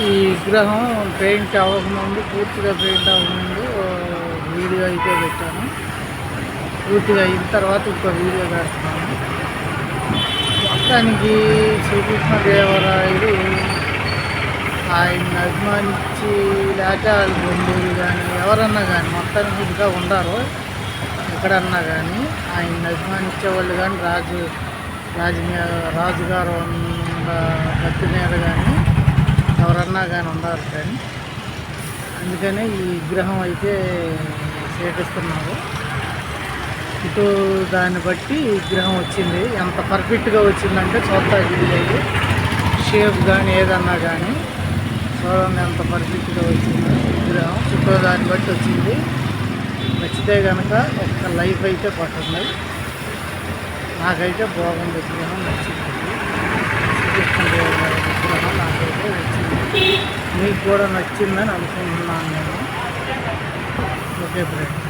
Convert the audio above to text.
ఈ విగ్రహం పెయింట్ అవ్వకముందు, పూర్తిగా పెయింట్ అవ్వకముందు వీడియో అయితే పెట్టాను. పూర్తిగా అయిన తర్వాత ఇంకో వీడియో పెడుతున్నాను. మొత్తానికి శ్రీకృష్ణదేవరాయలు ఆయన్ని అభిమానించి లేక వాళ్ళ బంధువులు కానీ ఎవరన్నా కానీ మొత్తానికి ఇదిగా ఉండారు. ఎక్కడన్నా కానీ ఆయన్ని అభిమానించే వాళ్ళు కానీ రాజుగారు ఉన్న కత్తి మీద కానీ ఎవరన్నా కానీ ఉండాలి. కానీ అందుకనే ఈ విగ్రహం అయితే చేపిస్తున్నారు. ఇటు దాన్ని బట్టి విగ్రహం వచ్చింది. ఎంత పర్ఫెక్ట్గా వచ్చిందంటే చూద్దా వీడియో షేప్ కానీ ఏదన్నా కానీ చూడండి ఎంత పర్ఫెక్ట్గా వచ్చింది విగ్రహం. చుట్టూ దాన్ని బట్టి వచ్చింది. నచ్చితే కనుక ఒక్క లైఫ్ అయితే పట్టుంది. నాకైతే బాగుంది విగ్రహం, నచ్చింది. శ్రీకృష్ణదేవరాయ విగ్రహం నాకైతే వచ్చింది. మీకు కూడా నచ్చిందని అనుకుంటున్నాను నేను. Okay friends.